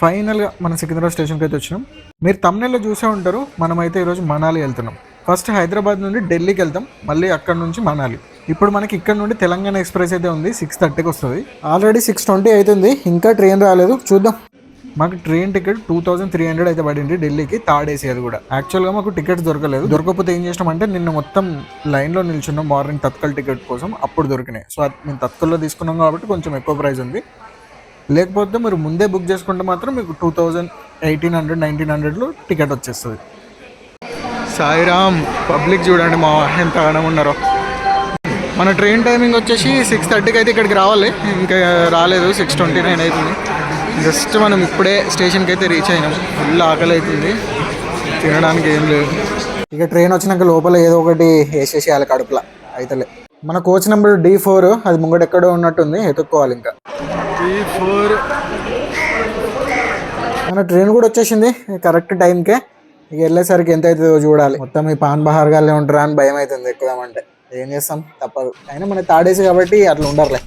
ఫైనల్గా మన సికింద్రాబాద్ స్టేషన్కి అయితే వచ్చినాం. మీరు తమిళలో చూసే ఉంటారు. మనమైతే ఈరోజు మనాలి వెళ్తున్నాం. ఫస్ట్ హైదరాబాద్ నుండి ఢిల్లీకి వెళ్తాం, మళ్ళీ అక్కడ నుంచి మనాలి. ఇప్పుడు మనకి ఇక్కడ నుండి తెలంగాణ ఎక్స్ప్రెస్ అయితే ఉంది, 6:30కి వస్తుంది. ఆల్రెడీ 6:20 అవుతుంది, ఇంకా ట్రైన్ రాలేదు. చూద్దాం. మాకు ట్రైన్ టికెట్ 2300 అయితే పడింది ఢిల్లీకి, థర్డ్ ఏసీ. అది కూడా యాక్చువల్గా మాకు టికెట్స్ దొరకలేదు. దొరకకపోతే ఏం చేసినామంటే నిన్న మొత్తం లైన్లో నిల్చున్నాం మార్నింగ్ తత్కాల్ టికెట్ కోసం, అప్పుడు దొరికినాయి. సో అది మేము తత్కాల్లో తీసుకున్నాం కాబట్టి కొంచెం ఎక్కువ ప్రైస్ ఉంది. లేకపోతే మీరు ముందే బుక్ చేసుకుంటే మాత్రం మీకు 1800 1900లో టికెట్ వచ్చేస్తుంది. సాయిరామ్ పబ్లిక్ చూడండి మా ఎంత ఆనందం ఉన్నారో. మన ట్రైన్ టైమింగ్ వచ్చేసి 6:30కి అయితే ఇక్కడికి రావాలి, ఇంకా రాలేదు. 6:29 అవుతుంది. జస్ట్ మనం ఇప్పుడే స్టేషన్కి అయితే రీచ్ అయినాం. ఫుల్ ఆకలి అవుతుంది, తినడానికి ఏం లేదు. ఇక ట్రైన్ వచ్చినాక లోపల ఏదో ఒకటి వేసేసేయాలి కడుపులా అయితలే. మన కోచ్ నెంబర్ D4 అది ముంగట ఎక్కడో ఉన్నట్టుంది, ఎత్తుక్కోవాలి. ఇంకా D4 మన ట్రైన్ కూడా వచ్చేసింది కరెక్ట్ టైంకే. ఇక వెళ్ళేసరికి ఎంత అవుతుందో చూడాలి. మొత్తం ఈ పాన్ బహార్ గాలే ఉంటారా అని భయం అవుతుంది ఎక్కుదామంటే. ఏం చేస్తాం, తప్పదు. అయినా మన తాడేసి కాబట్టి అట్లా ఉండర్లే.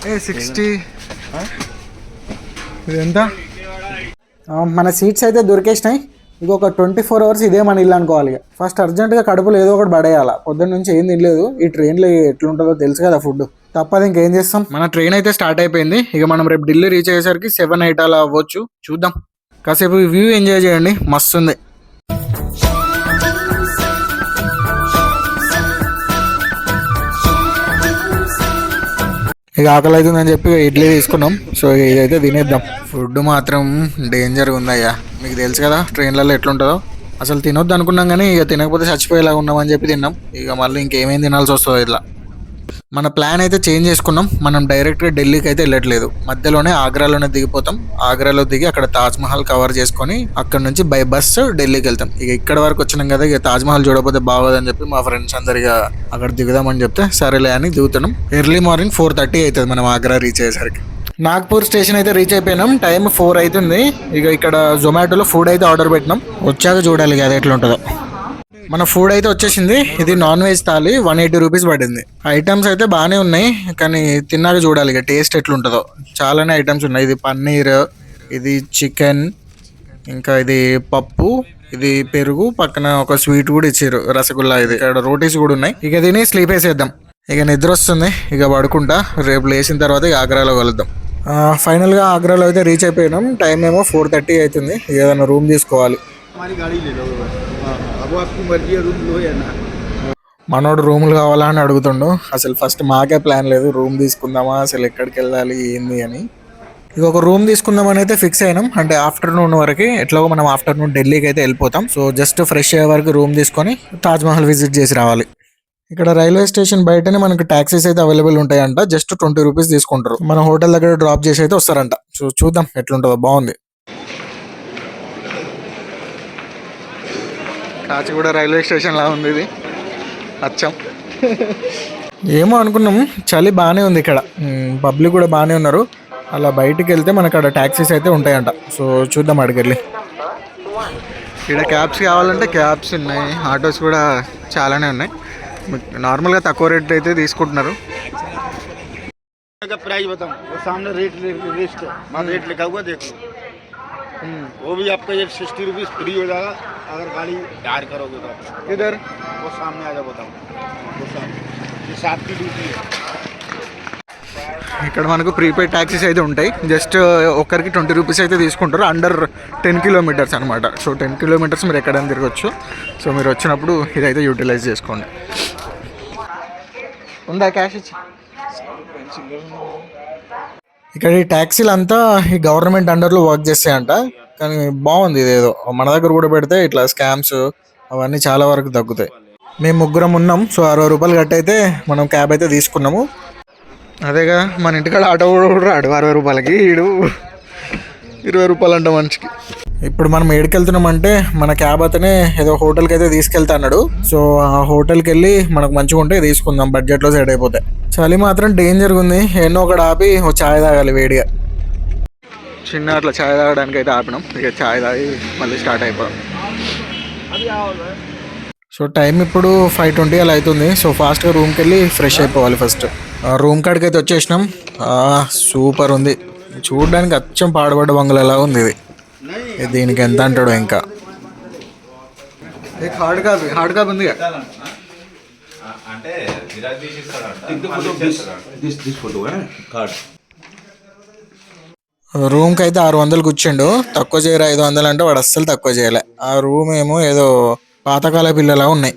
60 ఇది ఎంత? మన సీట్స్ అయితే దొరికేసినాయి. ఇంకొక 24 hours ఇదే మన ఇల్లు అనుకోవాలి. ఫస్ట్ అర్జెంట్గా కడుపులో ఏదో ఒకటి పడేయాలి. పొద్దున్న నుంచి ఏం తినలేదు. ఈ ట్రైన్లో ఎట్లుంటుందో తెలుసు కదా ఫుడ్, తప్పదు. ఇంకేం చేస్తాం. మన ట్రైన్ అయితే స్టార్ట్ అయిపోయింది. ఇక మనం రేపు ఢిల్లీ రీచ్ అయ్యేసరికి 7-8 అలా అవ్వచ్చు. చూద్దాం. కాసేపు వ్యూ ఎంజాయ్ చేయండి, మస్తు ఉంది. ఇక ఆకలి అవుతుందని చెప్పి ఇడ్లీ తీసుకున్నాం. సో ఇదైతే తినేద్దాం. ఫుడ్ మాత్రం డేంజర్గా ఉందయ్యా, మీకు తెలుసు కదా ట్రైన్లలో ఎట్లుంటుందో. అసలు తినొద్దు అనుకున్నాం కానీ ఇక తినకపోతే చచ్చిపోయేలాగా ఉన్నామని చెప్పి తిన్నాం. ఇక మళ్ళీ ఇంకేమేమి తినాల్సి వస్తుందో ఇట్లా. మన ప్లాన్ అయితే చేంజ్ చేసుకున్నాం. మనం డైరెక్ట్గా ఢిల్లీకి అయితే వెళ్ళట్లేదు, మధ్యలోనే ఆగ్రాలోనే దిగిపోతాం. ఆగ్రాలో దిగి అక్కడ తాజ్మహల్ కవర్ చేసుకొని అక్కడ నుంచి బై బస్ ఢిల్లీకి వెళ్తాం. ఇక ఇక్కడ వరకు వచ్చినాం కదా, ఇక తాజ్మహల్ చూడకపోతే బాగోదని చెప్పి మా ఫ్రెండ్స్ అందరిగా అక్కడ దిగుదామని చెప్తే సరేలే అని దిగుతున్నాం. ఎర్లీ మార్నింగ్ 4:30 అవుతుంది మనం ఆగ్రా రీచ్ అయ్యేసరికి. నాగ్పూర్ స్టేషన్ అయితే రీచ్ అయిపోయినాం. టైం 4 అవుతుంది. ఇక ఇక్కడ జొమాటోలో ఫుడ్ అయితే ఆర్డర్ పెట్టినాం. వచ్చాక చూడాలి అది ఎట్లా ఉంటుందో. మన ఫుడ్ అయితే వచ్చేసింది. ఇది నాన్ వెజ్ థాలీ, 180 రూపీస్ పడింది. ఐటమ్స్ అయితే బాగానే ఉన్నాయి, కానీ తిన్నాక చూడాలి ఇక టేస్ట్ ఎట్లుంటుందో. చాలానే ఐటమ్స్ ఉన్నాయి. ఇది పన్నీర్, ఇది చికెన్, ఇంకా ఇది పప్పు, ఇది పెరుగు, పక్కన ఒక స్వీట్ కూడా ఇచ్చారు, రసగుల్లా. ఇది ఇక్కడ రోటీస్ కూడా ఉన్నాయి. ఇక తిని స్లీప్ వేసేద్దాం. ఇక నిద్ర వస్తుంది, ఇక పడుకుంటా. రేపు లేచిన తర్వాత ఇక ఆగ్రాలో కలుద్దాం. ఫైనల్గా ఆగ్రాలో అయితే రీచ్ అయిపోయినాం. టైం ఏమో 4:30 అవుతుంది. ఏదైనా రూమ్ తీసుకోవాలి. మనోడు రూములు కావాలా అని అడుగుతుండు. అసలు ఫస్ట్ మాకే ప్లాన్ లేదు, రూమ్ తీసుకుందామా అసలు ఎక్కడికి వెళ్ళాలి ఏంది అని. ఇక ఒక రూమ్ తీసుకుందామని అయితే ఫిక్స్ అయినాం. అంటే ఆఫ్టర్నూన్ వరకు ఎట్లాగో మనం ఆఫ్టర్నూన్ ఢిల్లీకి అయితే వెళ్ళిపోతాం. సో జస్ట్ ఫ్రెష్ అయ్యే వరకు రూమ్ తీసుకొని తాజ్మహల్ విజిట్ చేసి రావాలి. ఇక్కడ రైల్వే స్టేషన్ బయటనే మనకు టాక్సీస్ అయితే అవైలబుల్ ఉంటాయంట. జస్ట్ 20 రూపీస్ తీసుకుంటారు. మన హోటల్ దగ్గర డ్రాప్ చేసి అయితే వస్తారంట. సో చూద్దాం ఎట్లుంటుందో. బాగుంది. కాచిగూడ రైల్వే స్టేషన్ లా ఉంది ఇది అచ్చం. ఏమో అనుకున్నాం, చలి బాగానే ఉంది ఇక్కడ, పబ్లిక్ కూడా బాగానే ఉన్నారు. అలా బయటికి వెళ్తే మనకు అక్కడ ట్యాక్సీస్ అయితే ఉంటాయంట. సో చూద్దాం అడిగెళ్ళి. ఇక్కడ క్యాబ్స్ కావాలంటే క్యాబ్స్ ఉన్నాయి, ఆటోస్ కూడా చాలానే ఉన్నాయి. నార్మల్గా తక్కువ రేట్ అయితే తీసుకుంటున్నారు. वो भी आपका ये 60 रुपीज़ फ्री हो जाएगा अगर गाड़ी हायर करोगे तो। इधर वो सामने आ जाओ, बताओ वो सामने, ये 7 की ड्यूटी है. ఇక్కడ మనకు ప్రీపెయిడ్ ట్యాక్సీస్ అయితే ఉంటాయి. జస్ట్ ఒక్కరికి 20 రూపీస్ అయితే తీసుకుంటారు. అండర్ 10 కిలోమీటర్స్ అనమాట. సో 10 కిలోమీటర్స్ మీరు ఎక్కడైనా తిరగచ్చు. సో మీరు వచ్చినప్పుడు ఇదైతే యూటిలైజ్ చేసుకోండి. ఉందా క్యాష్ ఇచ్చి? ఇక్కడ ఈ ట్యాక్సీలు అంతా ఈ గవర్నమెంట్ అండర్లో వర్క్ చేస్తాయంట. కానీ బాగుంది ఇదేదో. మన దగ్గర కూడా పెడితే ఇట్లా స్కామ్స్ అవన్నీ చాలా వరకు తగ్గుతాయి. మేము ముగ్గురం ఉన్నాం. సో 60 రూపాయలు కట్టయితే మనం క్యాబ్ అయితే తీసుకున్నాము. అదేగా మన ఇంటికాడ ఆటో కూడా రాడు 60 రూపాయలకి, ఈడు 20 రూపాయలు అంట మనిషికి. ఇప్పుడు మనం ఏడికి వెళ్తున్నామంటే మన క్యాబ్ అతనే ఏదో హోటల్కి అయితే తీసుకెళ్తా అన్నాడు. సో ఆ హోటల్కి వెళ్ళి మనకు మంచిగా ఉంటే తీసుకుందాం, బడ్జెట్లో సెట్ అయిపోతాయి. చలి మాత్రం డేంజర్గా ఉంది. ఎన్నో ఒకటి ఆపి ఒక ఛాయ్ తాగాలి వేడిగా. చిన్న అట్లా ఛాయ్ తాగడానికి అయితే ఆపినాం. ఇక ఛాయ్ తాగి మళ్ళీ స్టార్ట్ అయిపోయాం. సో టైం ఇప్పుడు 5:20 అలా అవుతుంది. సో ఫాస్ట్గా రూమ్కి వెళ్ళి ఫ్రెష్ అయిపోవాలి ఫస్ట్. రూమ్ కాడికి అయితే వచ్చేసినాం. సూపర్ ఉంది, చూడడానికి అచ్చం పాడుబడ్డ బంగ్లాలా ఉంది ఇది. దీనికి ఎంత అంటాడు ఇంకా. హార్డ్ కాపీ ఉంది. అంటే రూమ్కి అయితే 600 కూర్చుండు. తక్కువ చేయరు 500 అంటే వాడు అస్సలు తక్కువ చేయలే. ఆ రూమ్ ఏమో ఏదో పాతకాల పిల్లలా ఉన్నాయి.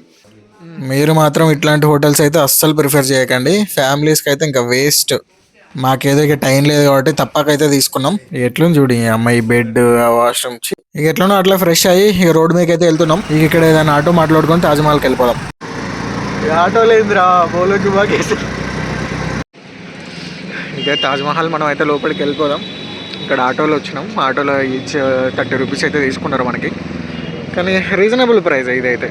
మీరు మాత్రం ఇట్లాంటి హోటల్స్ అయితే అస్సలు ప్రిఫర్ చేయకండి. ఫ్యామిలీస్కి అయితే ఇంకా వేస్ట్. మాకేదో ఇక టైం లేదు కాబట్టి తప్పకైతే తీసుకున్నాం. ఎట్లుంది చూడు ఈ అమ్మాయి బెడ్, ఆ వాష్రూమ్. ఇక ఎట్లనో అట్లా ఫ్రెష్ అయ్యి ఇక రోడ్డు మీదకి అయితే వెళ్తున్నాం. ఇక ఇక్కడ ఏదైనా ఆటో మాట్లాడుకొని తాజ్మహల్కి వెళ్ళిపోదాం. ఆటో లేదురా, బోలోకి బాగేసి. ఇక తాజ్మహల్ మనం అయితే లోపలికి వెళ్ళిపోదాం. ఇక్కడ ఆటోలో వచ్చినాం. ఆటోలో ఈచ్ 30 రూపీస్ అయితే తీసుకున్నారు మనకి. కానీ రీజనబుల్ ప్రైస్ ఇదైతే.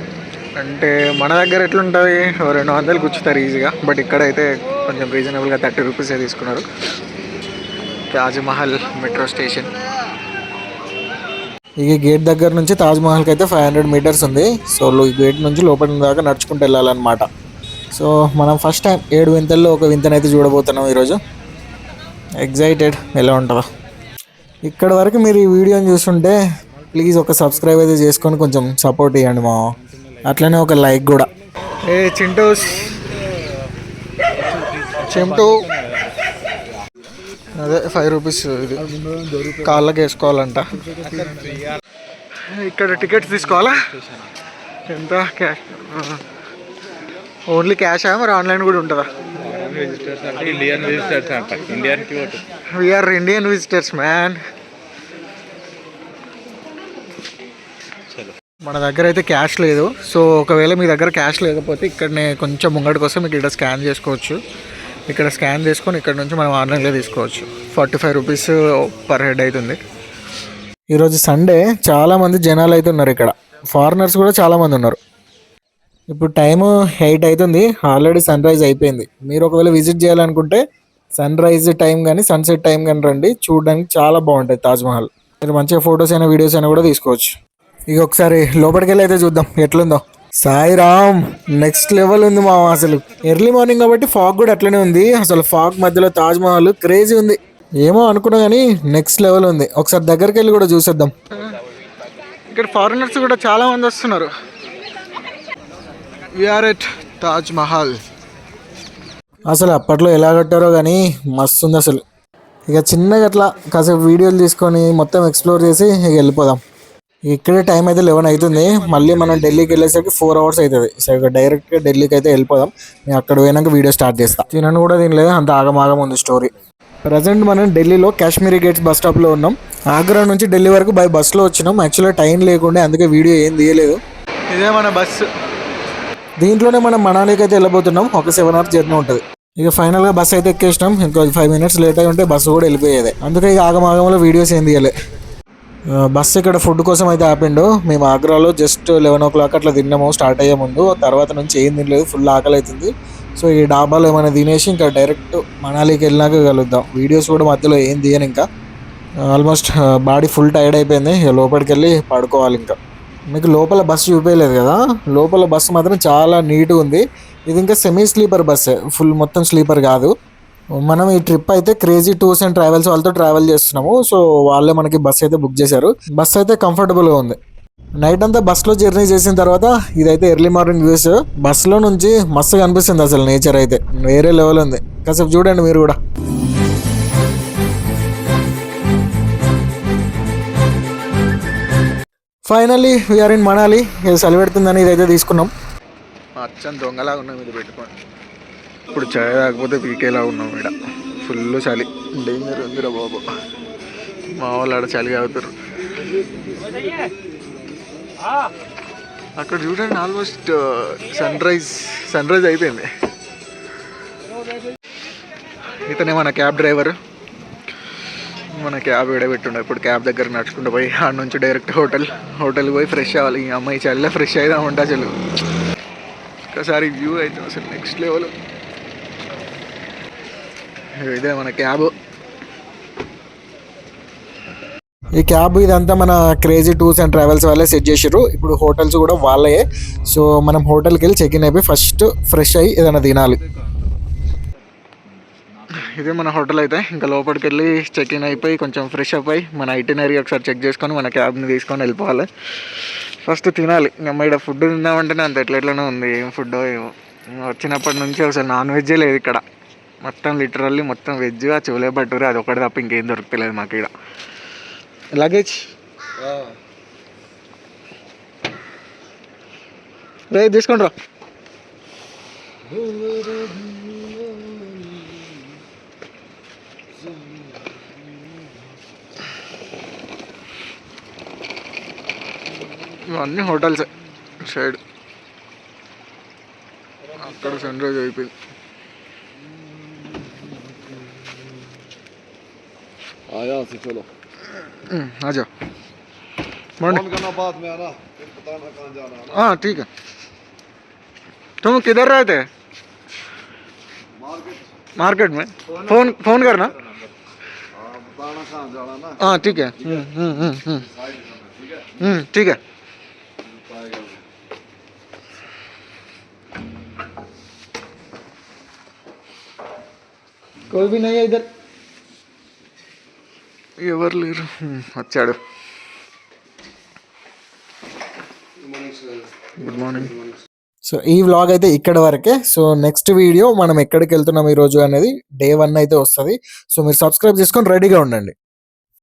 అంటే మన దగ్గర ఎట్లుంటుంది, 200 కూర్చుతారు ఈజీగా. బట్ ఇక్కడైతే కొంచెం రీజనబుల్గా 30 రూపీసే తీసుకున్నారు. Taj Mahal metro station. ఈ గేట్ దగ్గర నుంచి తాజ్మహల్కి అయితే 500 మీటర్స్ ఉంది. సో ఈ గేట్ నుంచి లోపల దాకా నడుచుకుంటూ వెళ్ళాలన్నమాట. సో మనం ఫస్ట్ టైం 7 వింతల్లో ఒక వింతనైతే చూడబోతున్నాం ఈరోజు. ఎగ్జైటెడ్, ఎలా ఉంటుందో. ఇక్కడ వరకు మీరు ఈ వీడియోని చూస్తుంటే ప్లీజ్ ఒక సబ్స్క్రైబ్ అయితే చేసుకొని కొంచెం సపోర్ట్ ఇవ్వండి మా. అట్లనే ఒక లైక్ కూడా. ఏ చింటూస్, చింటూ అదే 5 రూపీస్ ఇది కాళ్ళకి వేసుకోవాలంట. ఇక్కడ టికెట్స్ తీసుకోవాలా? ఎంత క్యాష్? ఓన్లీ క్యాషా, మరి ఆన్లైన్ కూడా ఉంటుందా? ఇండియన్ విజిటర్స్ అంట. We're Indian visitors man. మన దగ్గర అయితే క్యాష్ లేదు. సో ఒకవేళ మీ దగ్గర క్యాష్ లేకపోతే ఇక్కడనే కొంచెం ముంగడి కోసం మీకు ఇక్కడ స్కాన్ చేసుకోవచ్చు. ఇక్కడ స్కాన్ చేసుకొని ఇక్కడ నుంచి మనం ఆన్లైన్లో తీసుకోవచ్చు. 45 రూపీస్ పర్ హెడ్ అవుతుంది. ఈరోజు సండే, చాలామంది జనాలు అయితే ఉన్నారు ఇక్కడ. ఫారినర్స్ కూడా చాలామంది ఉన్నారు. ఇప్పుడు టైము 8 అవుతుంది. ఆల్రెడీ సన్ రైజ్ అయిపోయింది. మీరు ఒకవేళ విజిట్ చేయాలనుకుంటే సన్ రైజ్ టైం కానీ సన్సెట్ టైం కానీ రండి. చూడడానికి చాలా బాగుంటుంది తాజ్మహల్. మీరు మంచిగా ఫొటోస్ అయినా వీడియోస్ అయినా కూడా తీసుకోవచ్చు. ఇక ఒకసారి లోపలికి వెళ్ళి అయితే చూద్దాం ఎట్లుందో. సాయిరామ్, నెక్స్ట్ లెవెల్ ఉంది మా. అసలు ఎర్లీ మార్నింగ్ కాబట్టి ఫాగ్ కూడా అట్లనే ఉంది. అసలు ఫాగ్ మధ్యలో తాజ్మహల్ క్రేజీ ఉంది. ఏమో అనుకున్నా కానీ నెక్స్ట్ లెవెల్ ఉంది. ఒకసారి దగ్గరికి వెళ్ళి కూడా చూసేద్దాం. ఇక్కడ ఫారినర్స్ కూడా చాలా మంది వస్తున్నారు. We are at Taj Mahal. అసలు అప్పట్లో ఎలా కట్టారో కానీ మస్తు ఉంది అసలు. ఇక చిన్నగా అట్లా కాసేపు వీడియోలు తీసుకొని మొత్తం ఎక్స్ప్లోర్ చేసి ఇక వెళ్ళిపోదాం. ఇక్కడే టైం అయితే 11 అవుతుంది. మళ్ళీ మనం ఢిల్లీకి వెళ్ళేసరికి 4 అవర్స్ అవుతుంది. సో ఇక డైరెక్ట్గా ఢిల్లీకి అయితే వెళ్ళిపోదాం. నేను అక్కడ పోయినాక వీడియో స్టార్ట్ చేస్తాను. తినను కూడా తినలేదు, అంత ఆగమాగం ఉంది స్టోరీ. ప్రజెంట్ మనం ఢిల్లీలో కాశ్మీరీ గేట్స్ బస్ స్టాప్లో ఉన్నాం. ఆగ్రా నుంచి ఢిల్లీ వరకు బై బస్సులో వచ్చినాం. యాక్చువల్గా టైం లేకుండా అందుకే వీడియో ఏం తీయలేదు. ఇదే మన బస్సు. దీంట్లోనే మనం మనాలికి అయితే వెళ్ళబోతున్నాం. ఒక 7 అవర్స్ జర్నీ ఉంటుంది. ఇక ఫైనల్గా బస్సు అయితే ఎక్కేసినాం. ఇంకో 5 మినిట్స్ లేట్ అయి ఉంటే బస్సు కూడా వెళ్ళిపోయేది. అందుకే ఇక ఆగమాగంలో వీడియోస్ ఏం తీయలే. బస్సు ఇక్కడ ఫుడ్ కోసం అయితే ఆపిండు. మేము ఆగ్రాలో జస్ట్ 11 o'clock అట్లా తిన్నాము స్టార్ట్ అయ్యే ముందు. తర్వాత నుంచి ఏం తినలేదు, ఫుల్ ఆకలి అవుతుంది. సో ఈ డాబాలో ఏమైనా తినేసి ఇంకా డైరెక్ట్ మనాలికి వెళ్ళినాక కలుద్దాం. వీడియోస్ కూడా మధ్యలో ఏం తీయను. ఇంకా ఆల్మోస్ట్ బాడీ ఫుల్ టైర్డ్ అయిపోయింది. ఇక లోపలికి వెళ్ళి పడుకోవాలి. ఇంకా మీకు లోపల బస్సు చూపించలేదు కదా, లోపల బస్సు మాత్రం చాలా నీట్గా ఉంది. ఇది ఇంకా సెమీ స్లీపర్ బస్సే, ఫుల్ మొత్తం స్లీపర్ కాదు. మనం ఈ ట్రిప్ అయితే క్రేజీ టూర్స్ అండ్ ట్రావెల్స్ వాళ్ళతో ట్రావెల్ చేస్తున్నాము. సో వాళ్ళే మనకి బస్ అయితే బుక్ చేశారు. బస్ అయితే కంఫర్టబుల్గా ఉంది. నైట్ అంతా బస్లో జర్నీ చేసిన తర్వాత ఇదైతే ఎర్లీ మార్నింగ్ వ్యూస్. బస్సులో నుంచి మస్తుగా అనిపిస్తుంది అసలు. నేచర్ అయితే వేరే లెవెల్ ఉంది. కాసేపు చూడండి మీరు కూడా. Finally we're in Manali. చలి పెడుతుందని ఇదైతే తీసుకున్నాం. అచ్చం దొంగలాగా ఉన్నాం ఇది పెట్టుకోండి. ఇప్పుడు చాయ్ తాకపోతే పీకేలా ఉన్నాం. ఇక్కడ ఫుల్ చలి, డేంజర్ ఉందిరా బాబు. మా వాళ్ళు ఆడ చలి తాగుతారు. అక్కడ చూడండి ఆల్మోస్ట్ సన్ రైజ్ అయిపోయింది. ఇతనే మన క్యాబ్ డ్రైవర్. మన క్యాబ్ విడబెట్టుండే. ఇప్పుడు క్యాబ్ దగ్గర నడుచుకుంటూ పోయి ఆడ నుంచి డైరెక్ట్ హోటల్కి పోయి ఫ్రెష్ అవ్వాలి. ఈ అమ్మాయి చల్లే ఫ్రెష్ అయిదామంటే అసలు ఒకసారి వ్యూ అయితే అసలు నెక్స్ట్ లెవెల్. ఇదే మన క్యాబ్. ఈ క్యాబ్ ఇదంతా మన క్రేజీ టూర్స్ అండ్ ట్రావెల్స్ వాళ్ళే సెట్ చేసారు. ఇప్పుడు హోటల్స్ కూడా వాళ్ళే. సో మనం హోటల్కి వెళ్ళి చెక్ ఇన్ అయిపోయి ఫస్ట్ ఫ్రెష్ అయ్యి ఏదైనా తినాలి. ఇదే మన హోటల్ అయితే ఇంకా లోపలికి వెళ్ళి చెక్ ఇన్ అయిపోయి కొంచెం ఫ్రెష్ అప్ అయి మన ఐటినరీ ఒకసారి చెక్ చేసుకొని మన క్యాబ్ని తీసుకొని వెళ్ళిపోవాలి. ఫస్ట్ తినాలి. ఇంకా ఇక్కడ ఫుడ్ తిందామంటేనే అంత ఎట్లెట్లనే ఉంది. ఏం ఫుడ్ ఏమో వచ్చినప్పటి నుంచి అసలు నాన్ వెజ్జే లేదు ఇక్కడ. మొత్తం లిటరల్లీ మొత్తం వెజ్. ఆ చోలే భటూరే అది ఒకటి తప్ప ఇంకేం దొరుకుతలేదు మాకు ఇక్కడ. లగేజ్ రే తీసుకోండి రా. ఇవన్నీ హోటల్సే సైడ్. అక్కడ సన్ రైజ్ అయిపోయింది. आया से चलो आजा फोन करना बाद में आना फिर बताना कहाँ जाना है ना हाँ ठीक है. तुम किधर रहते हैं? मार्केट में. फोन करना. बताना कहाँ जाना ना. हाँ ठीक है. ठीक है. कोई भी नहीं है इधर. ఎవరు లేరు. వచ్చాడు. Good morning. సో ఈ వ్లాగ్ అయితే ఇక్కడ వరకే. సో నెక్స్ట్ వీడియో మనం ఎక్కడికి వెళ్తున్నాం ఈరోజు అనేది డే 1 అయితే వస్తుంది. సో మీరు సబ్స్క్రైబ్ చేసుకొని రెడీగా ఉండండి.